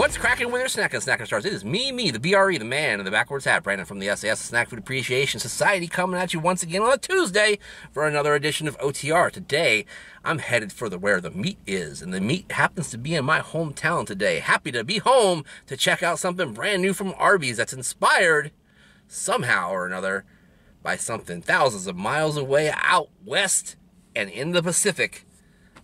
What's cracking with your snack stars? It is me, the BRE, the man in the backwards hat, Brandon from the SAS, Snack Food Appreciation Society, coming at you once again on a Tuesday for another edition of OTR. Today, I'm headed for where the meat is, and the meat happens to be in my hometown today. Happy to be home to check out something brand new from Arby's that's inspired, somehow or another, by something thousands of miles away out west and in the Pacific.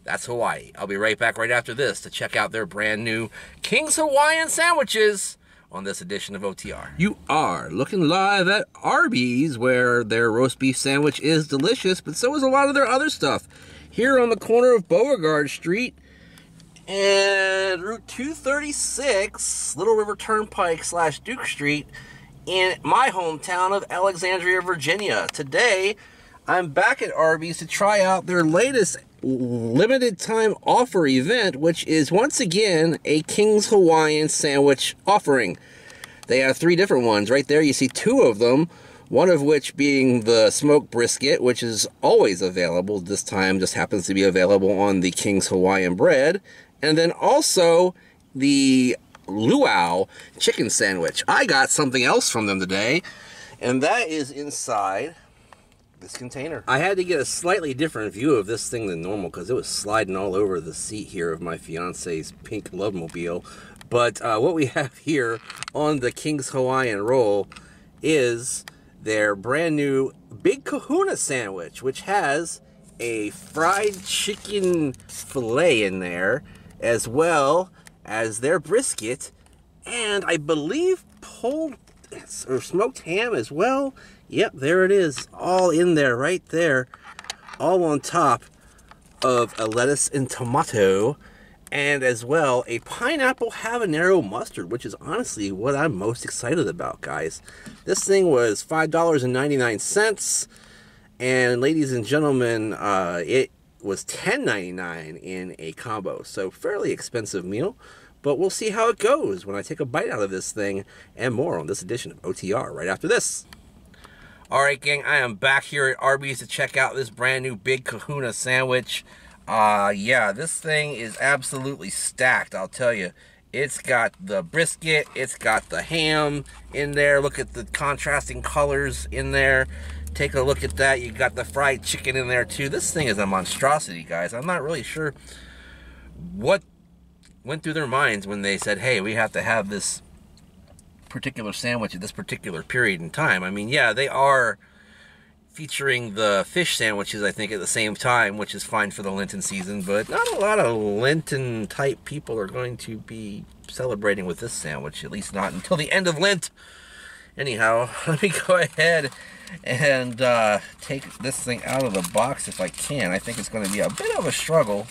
That's Hawaii. I'll be right back right after this to check out their brand new King's Hawaiian sandwiches on this edition of OTR. You are looking live at Arby's, where their roast beef sandwich is delicious, but so is a lot of their other stuff. Here on the corner of Beauregard Street and Route 236, Little River Turnpike / Duke Street, in my hometown of Alexandria, Virginia. Today, I'm back at Arby's to try out their latest limited time offer event, which is once again a King's Hawaiian sandwich offering. They have 3 different ones. Right there you see 2 of them, one of which being the smoked brisket, which is always available. This time just happens to be available on the King's Hawaiian bread. And then also the luau chicken sandwich. I got something else from them today, and that is inside this container. I had to get a slightly different view of this thing than normal because it was sliding all over the seat here of my fiance's pink Lovemobile. But what we have here on the King's Hawaiian roll is their brand new Big Kahuna sandwich, which has a fried chicken fillet in there, as well as their brisket, and I believe pulled or smoked ham as well. Yep, there it is, all in there, right there, all on top of a lettuce and tomato, and as well a pineapple habanero mustard, which is honestly what I'm most excited about, guys. This thing was $5.99, and ladies and gentlemen, it was $10.99 in a combo, so fairly expensive meal. But we'll see how it goes when I take a bite out of this thing, and more on this edition of OTR right after this. Alright gang, I am back here at Arby's to check out this brand new Big Kahuna sandwich. Yeah, this thing is absolutely stacked, I'll tell you. It's got the brisket, it's got the ham in there. Look at the contrasting colors in there. Take a look at that. You got the fried chicken in there too. This thing is a monstrosity, guys. I'm not really sure what went through their minds when they said, hey, we have to have this particular sandwich at this particular period in time. I mean, yeah, they are featuring the fish sandwiches, I think, at the same time, which is fine for the Lenten season, but not a lot of Lenten type people are going to be celebrating with this sandwich, at least not until the end of Lent. Anyhow, let me go ahead and take this thing out of the box if I can. I think it's going to be a bit of a struggle,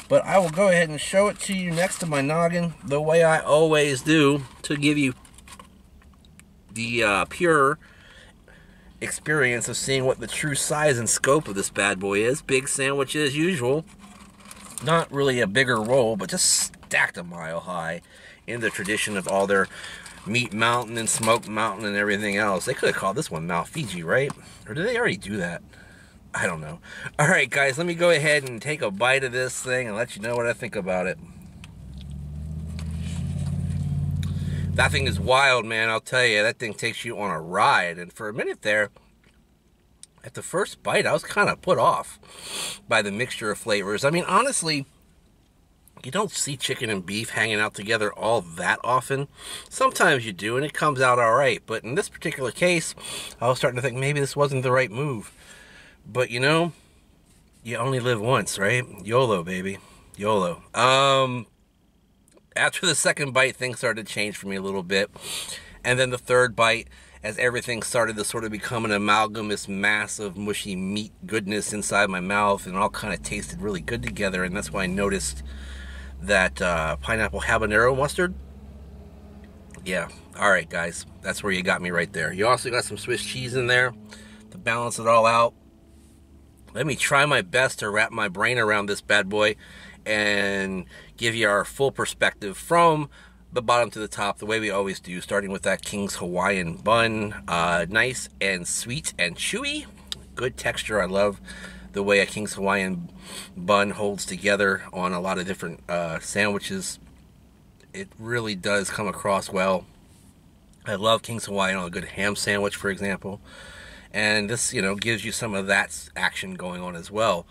but I will go ahead and show it to you next to my noggin the way I always do, to give you the pure experience of seeing what the true size and scope of this bad boy is. Big sandwich as usual. Not really a bigger roll, but just stacked a mile high in the tradition of all their Meat Mountain and Smoked Mountain and everything else. They could have called this one Mount Fiji, right? Or did they already do that? I don't know. Alright guys, let me go ahead and take a bite of this thing and let you know what I think about it. That thing is wild, man, I'll tell you. That thing takes you on a ride. And for a minute there, at the first bite, I was kind of put off by the mixture of flavors. I mean, honestly, you don't see chicken and beef hanging out together all that often. Sometimes you do, and it comes out all right. But in this particular case, I was starting to think maybe this wasn't the right move. But, you know, you only live once, right? YOLO, baby. YOLO. After the second bite, things started to change for me a little bit. And then the third bite, as everything started to sort of become an amalgamous mass of mushy meat goodness inside my mouth, and all kind of tasted really good together. And that's why I noticed that pineapple habanero mustard. Yeah, alright guys, that's where you got me right there. You also got some Swiss cheese in there to balance it all out. Let me try my best to wrap my brain around this bad boy and give you our full perspective from the bottom to the top, the way we always do, starting with that King's Hawaiian bun. Nice and sweet and chewy. Good texture. I love the way a King's Hawaiian bun holds together on a lot of different sandwiches. It really does come across well. I love King's Hawaiian on a good ham sandwich, for example. And this, gives you some of that action going on as well.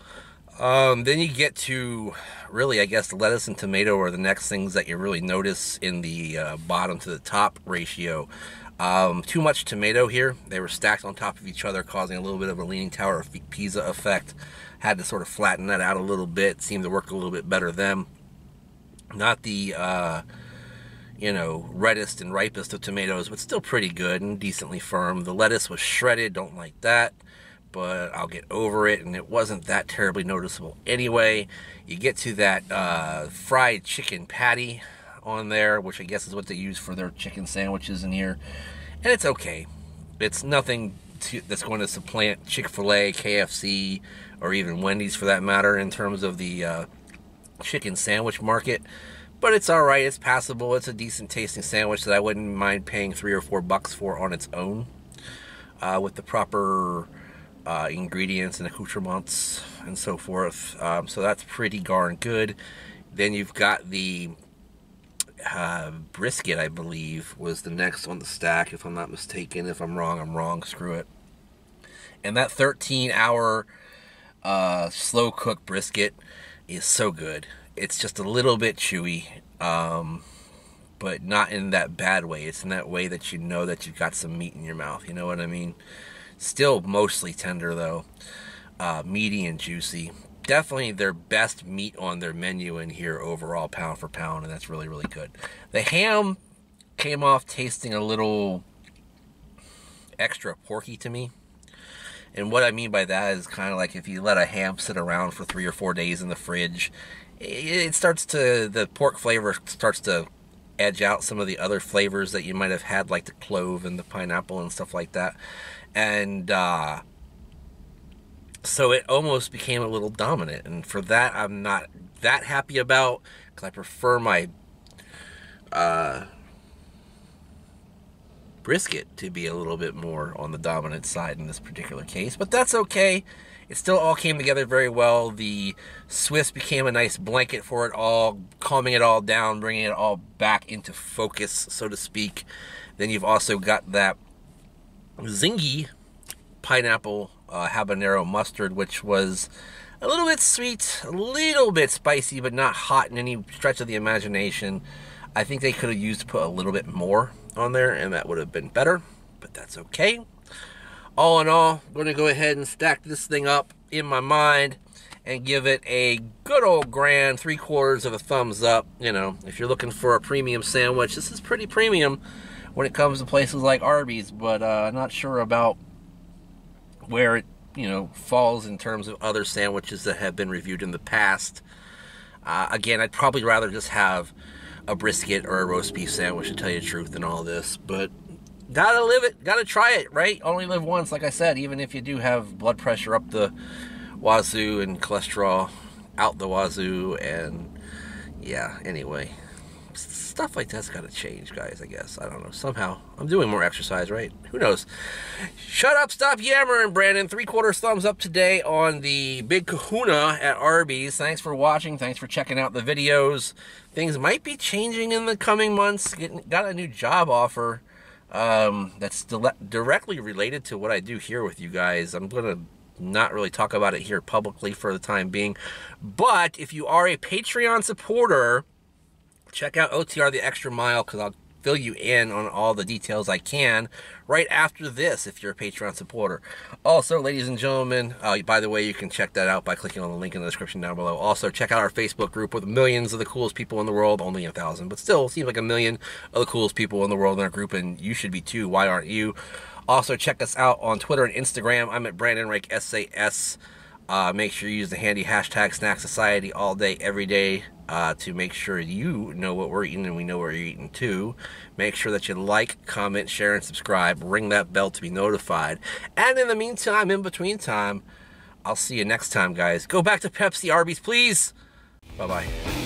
Then you get to, really, I guess, the lettuce and tomato are the next things that you really notice in the bottom to the top ratio. Too much tomato here. They were stacked on top of each other, causing a little bit of a Leaning Tower of Pisa effect. Had to sort of flatten that out a little bit. Seemed to work a little bit better then. Not the, reddest and ripest of tomatoes, but still pretty good and decently firm. The lettuce was shredded. Don't like that, but I'll get over it, and it wasn't that terribly noticeable anyway. You get to that fried chicken patty on there, which I guess is what they use for their chicken sandwiches in here, and it's okay. It's nothing that's going to supplant Chick-fil-A, KFC, or even Wendy's for that matter in terms of the chicken sandwich market, but it's all right. It's passable. It's a decent tasting sandwich that I wouldn't mind paying $3 or $4 for on its own, with the proper ingredients and accoutrements and so forth. So that's pretty darn good. Then you've got the brisket, I believe, was the next on the stack, if I'm not mistaken. If I'm wrong, I'm wrong. Screw it. And that 13-hour slow cooked brisket is so good. It's just a little bit chewy, but not in that bad way. It's in that way that you know that you've got some meat in your mouth. You know what I mean? Still mostly tender, though. Meaty and juicy. Definitely their best meat on their menu in here overall, pound for pound, and that's really, really good. The ham came off tasting a little extra porky to me. And what I mean by that is kind of like if you let a ham sit around for 3 or 4 days in the fridge, the pork flavor starts to edge out some of the other flavors that you might have had, like the clove and the pineapple and stuff like that. And so it almost became a little dominant. And for that, I'm not that happy about, because I prefer my brisket to be a little bit more on the dominant side in this particular case, but that's okay. It still all came together very well. The Swiss became a nice blanket for it all, calming it all down, bringing it all back into focus, so to speak. Then you've also got that zingy pineapple habanero mustard, which was a little bit sweet, a little bit spicy, but not hot in any stretch of the imagination. I think they could have used to put a little bit more on there, and that would have been better, but that's okay. All in all, I'm going to go ahead and stack this thing up in my mind and give it a good old grand 3/4 of a thumbs up. If you're looking for a premium sandwich, this is pretty premium when it comes to places like Arby's, but I'm not sure about where it, falls in terms of other sandwiches that have been reviewed in the past. Again, I'd probably rather just have a brisket or a roast beef sandwich, to tell you the truth, in all this, but gotta live it, gotta try it, right? Only live once, like I said, even if you do have blood pressure up the wazoo and cholesterol out the wazoo, and yeah, anyway, stuff like that's gotta change, guys, I guess. I don't know, somehow I'm doing more exercise, right? Who knows? Shut up, stop yammering, Brandon. 3/4 thumbs up today on the Big Kahuna at Arby's. Thanks for watching, thanks for checking out the videos. Things might be changing in the coming months. Got a new job offer that's directly related to what I do here with you guys. I'm going to not really talk about it here publicly for the time being. But if you are a Patreon supporter, check out OtR The Extra Mile, because I'll fill you in on all the details I can right after this if you're a Patreon supporter. Also, ladies and gentlemen, by the way, you can check that out by clicking on the link in the description down below. Also, check out our Facebook group with millions of the coolest people in the world. Only 1,000, but still seems like 1,000,000 of the coolest people in the world in our group, and you should be too. Why aren't you? Also, check us out on Twitter and Instagram. I'm at Brandon Rake SAS. Make sure you use the handy hashtag SnackSOciety all day, every day, to make sure you know what we're eating and we know what you're eating too. Make sure that you like, comment, share, and subscribe. Ring that bell to be notified. And in the meantime, in between time, I'll see you next time, guys. Go back to Pepsi, Arby's, please. Bye-bye.